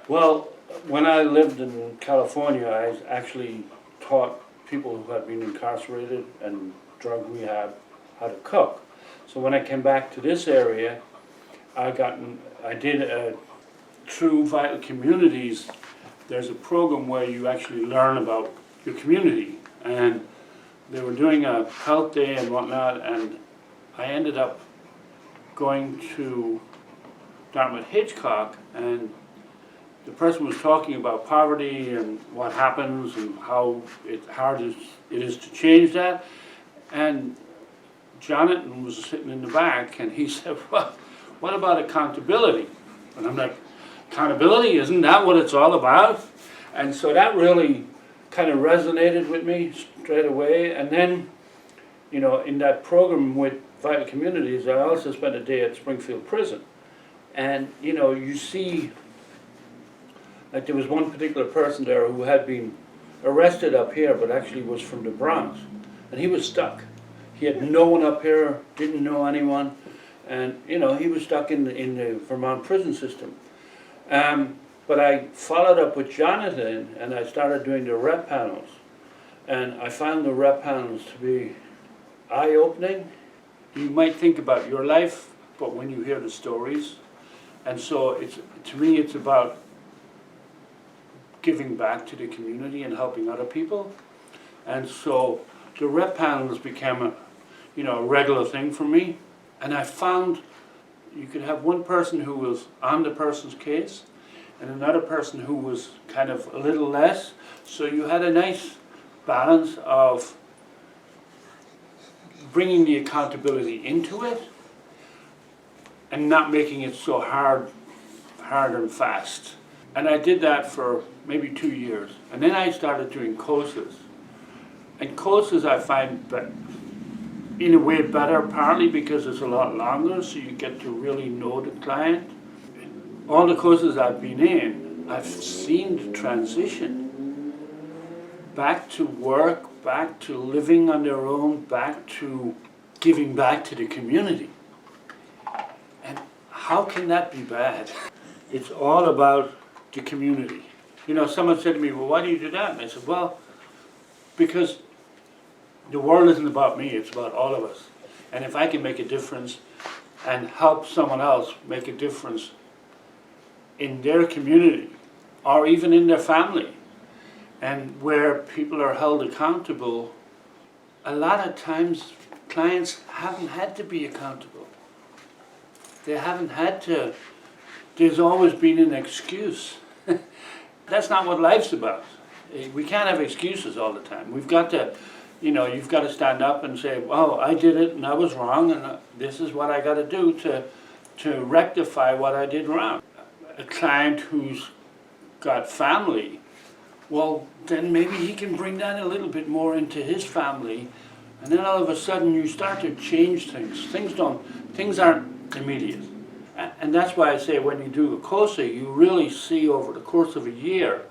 Well, when I lived in California, I actually taught people who had been incarcerated and drug rehab how to cook. So when I came back to this area, I did through Vital Communities. There's a program where you actually learn about your community, and they were doing a health day and whatnot, and I ended up going to Dartmouth Hitchcock, and the person was talking about poverty and what happens and how hard it is to change that. And Jonathan was sitting in the back, and he said, well, what about accountability? And I'm like, accountability, isn't that what it's all about? And so that really kind of resonated with me straight away. And then, you know, in that program with Vital Communities, I also spent a day at Springfield Prison. And, you know, you see, like there was one particular person there who had been arrested up here, but actually was from the Bronx. And he was stuck. He had no one up here, didn't know anyone. And, you know, he was stuck in the Vermont prison system. But I followed up with Jonathan, and I started doing the rep panels. And I found the rep panels to be eye-opening. You might think about your life, but when you hear the stories. And so to me, it's about giving back to the community and helping other people. And so the rep panels became a regular thing for me. And I found you could have one person who was on the person's case and another person who was kind of a little less. So you had a nice balance of bringing the accountability into it and not making it so hard and fast. And I did that for maybe 2 years. And then I started doing courses. And courses I find in a way better, partly because it's a lot longer, so you get to really know the client. All the courses I've been in, I've seen the transition back to work, back to living on their own, back to giving back to the community. And how can that be bad? It's all about the community. You know, someone said to me, well, why do you do that? And I said, well, because the world isn't about me, it's about all of us. And if I can make a difference and help someone else make a difference in their community or even in their family, and where people are held accountable, a lot of times clients haven't had to be accountable. They haven't had to. There's always been an excuse. That's not what life's about. We can't have excuses all the time. We've got to, you've got to stand up and say, well, I did it and I was wrong, and this is what I got to do to rectify what I did wrong. A client who's got family, well, then maybe he can bring that a little bit more into his family, and then all of a sudden you start to change things. Things aren't immediate. And that's why I say when you do a COSA, you really see over the course of a year,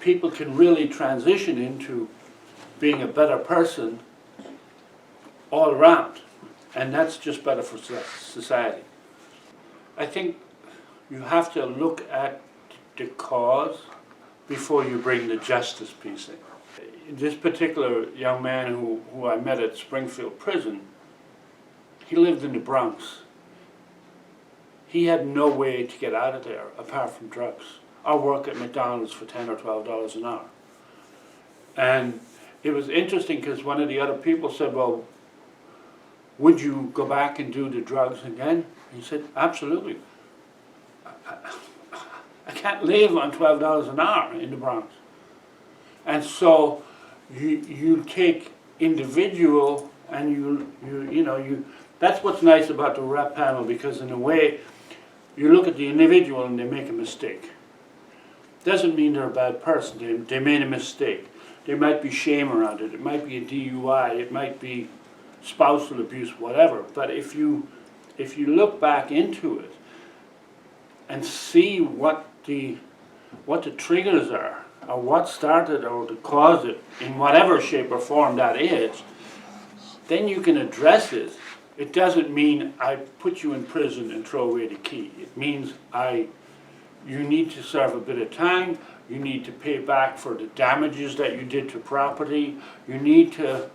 people can really transition into being a better person all around. And that's just better for society. I think you have to look at the cause before you bring the justice piece in. This particular young man who I met at Springfield Prison, he lived in the Bronx. He had no way to get out of there apart from drugs, or work at McDonald's for $10 or $12 an hour. And it was interesting because one of the other people said, well, would you go back and do the drugs again? He said, absolutely. I can't live on $12 an hour in the Bronx. And so you take individual and you that's what's nice about the rep panel, because in a way you look at the individual and they make a mistake. Doesn't mean they're a bad person. They made a mistake. There might be shame around it. It might be a DUI. It might be spousal abuse, whatever. But if you look back into it and see what the triggers are, or what started or to cause it in whatever shape or form that is, then you can address it. It doesn't mean I put you in prison and throw away the key. It means you need to serve a bit of time, you need to pay back for the damages that you did to property, you need to,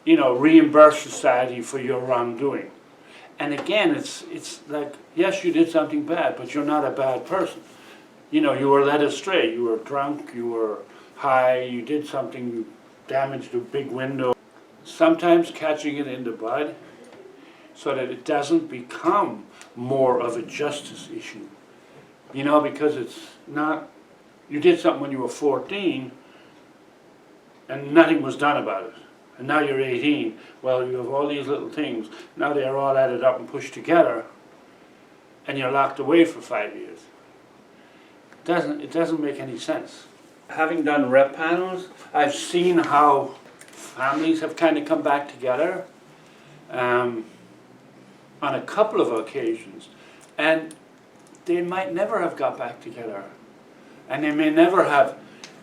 reimburse society for your wrongdoing. And again, it's like, yes, you did something bad, but you're not a bad person. You were led astray, you were drunk, you were high, you did something, you damaged a big window. Sometimes catching it in the bud so that it doesn't become more of a justice issue. Because it's not, you did something when you were 14 and nothing was done about it. And now you're 18, well, you have all these little things, now they're all added up and pushed together, and you're locked away for 5 years. It doesn't make any sense. Having done rep panels, I've seen how families have kind of come back together on a couple of occasions, and they might never have got back together, and they may never have,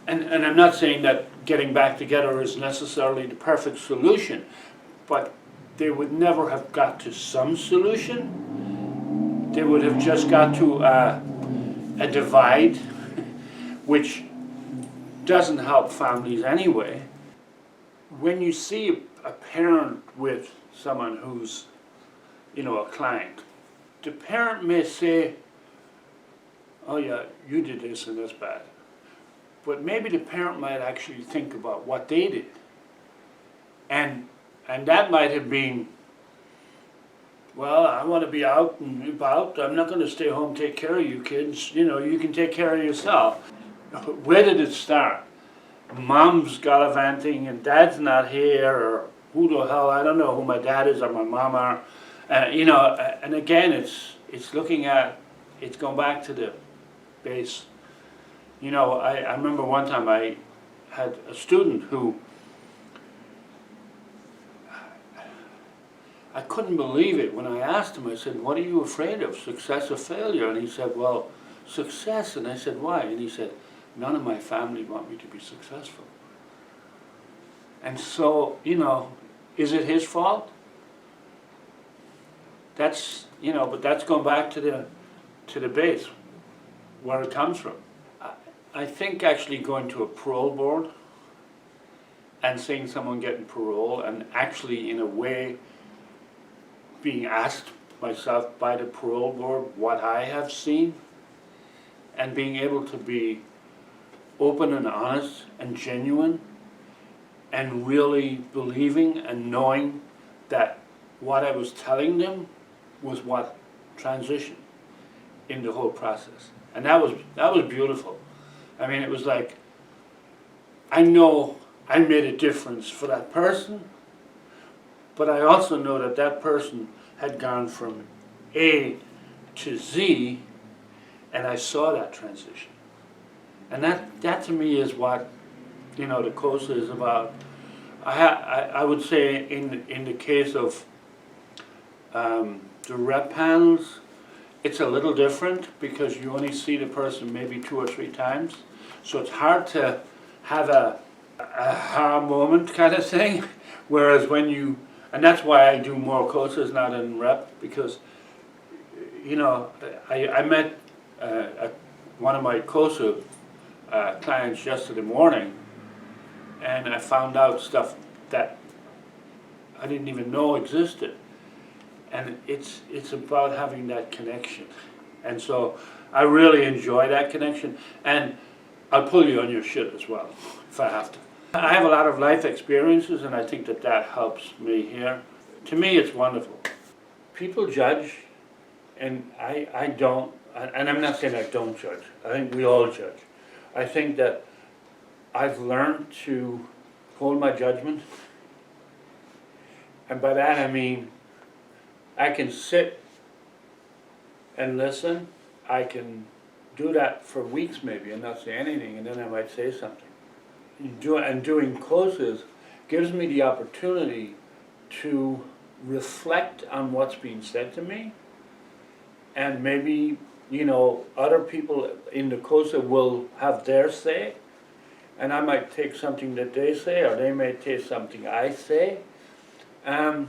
and I'm not saying that getting back together is necessarily the perfect solution, but they would never have got to some solution. They would have just got to a divide, which doesn't help families anyway. When you see a parent with someone who's, a client, the parent may say, oh yeah, you did this and that's bad. But maybe the parent might actually think about what they did. And that might have been, well, I want to be out and about. I'm not going to stay home, take care of you kids. You can take care of yourself. Where did it start? Mom's gallivanting and dad's not here, or who the hell, I don't know who my dad is or my mom are. And again, it's looking at, it's going back to the base. I remember one time I had a student who, I couldn't believe it when I asked him. I said, what are you afraid of, success or failure? And he said, well, success. And I said, why? And he said, none of my family want me to be successful. And so, is it his fault? That's, but that's going back to the base, where it comes from. I think actually going to a parole board and seeing someone getting parole and actually in a way being asked myself by the parole board what I have seen and being able to be open and honest and genuine and really believing and knowing that what I was telling them was what transitioned in the whole process. And that was beautiful. I mean, it was like, I know I made a difference for that person, but I also know that that person had gone from A to Z, and I saw that transition. And that to me is what, the COSA is about. I would say in the case of the rep panels, it's a little different because you only see the person maybe 2 or 3 times. So it's hard to have a aha moment kind of thing. Whereas when you, and that's why I do more COSAs now than rep, because, I met one of my COSA clients yesterday morning, and I found out stuff that I didn't even know existed. And it's about having that connection. And so I really enjoy that connection. And I'll pull you on your shit as well, if I have to. I have a lot of life experiences, and I think that helps me here. To me, it's wonderful. People judge, and I don't, and I'm not saying I don't judge. I think we all judge. I think that I've learned to hold my judgment. And by that I mean, I can sit and listen. I can do that for weeks maybe and not say anything, and then I might say something. And doing COSAs gives me the opportunity to reflect on what's being said to me, and maybe, other people in the COSA will have their say, and I might take something that they say, or they may take something I say, and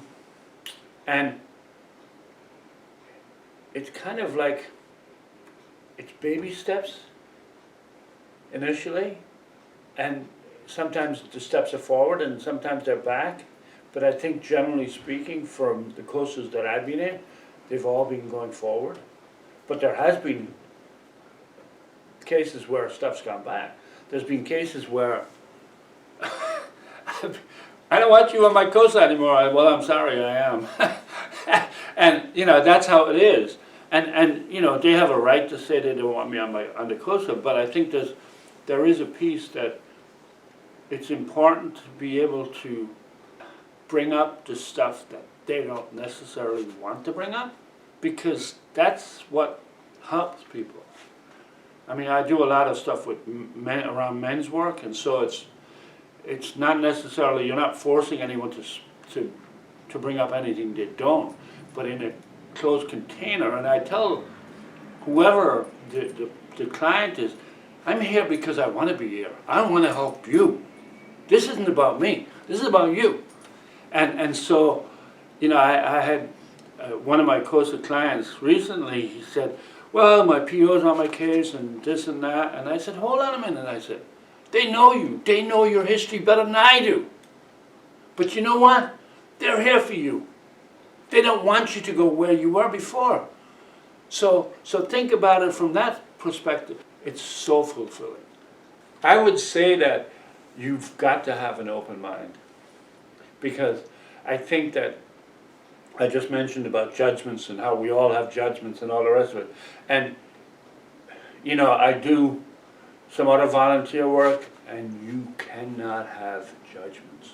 it's kind of like it's baby steps initially, and sometimes the steps are forward and sometimes they're back. But I think generally speaking, from the courses that I've been in, they've all been going forward. But there has been cases where stuff's gone back. There's been cases where I don't want you on my course anymore. Well, I'm sorry, I am. And that's how it is. And they have a right to say they don't want me on the COSA, but I think there is a piece that it's important to be able to bring up the stuff that they don't necessarily want to bring up, because that's what helps people. I mean, I do a lot of stuff with men around men's work, and so it's not necessarily, you're not forcing anyone to bring up anything they don't, but in a closed container. And I tell whoever the client is, I'm here because I want to be here. I want to help you. This isn't about me. This is about you. And so, I had one of my COSA clients recently. He said, well, my PO's on my case and this and that. And I said, hold on a minute. I said, they know you. They know your history better than I do. But you know what? They're here for you. They don't want you to go where you were before. So think about it from that perspective. It's so fulfilling. I would say that you've got to have an open mind, because I think that I just mentioned about judgments and how we all have judgments and all the rest of it. And, I do some other volunteer work, and you cannot have judgments.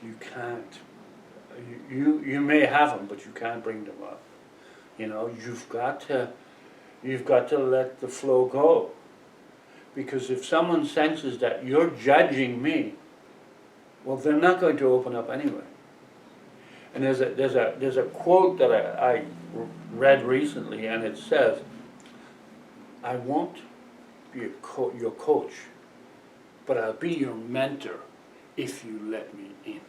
You can't. You may have them, but you can't bring them up. You've got to let the flow go. Because if someone senses that you're judging me, well, they're not going to open up anyway. And there's a quote that I read recently, and it says, I won't be your coach, but I'll be your mentor if you let me in.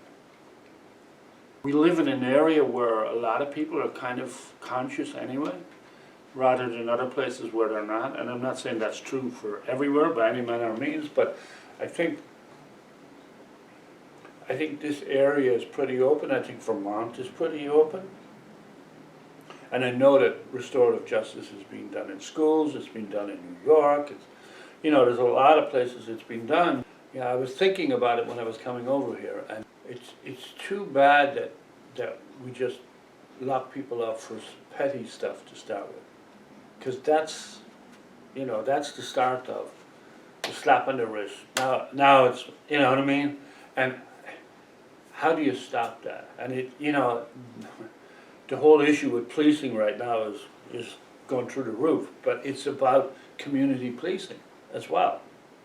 We live in an area where a lot of people are kind of conscious anyway, rather than other places where they're not. And I'm not saying that's true for everywhere by any manner or means, but I think this area is pretty open. I think Vermont is pretty open. And I know that restorative justice is being done in schools, it's been done in New York, there's a lot of places it's been done. I was thinking about it when I was coming over here, and it's too bad that we just lock people up for petty stuff to start with. Because that's the start of the slap on the wrist. Now it's, you know what I mean? And how do you stop that? And the whole issue with policing right now is going through the roof, but it's about community policing as well.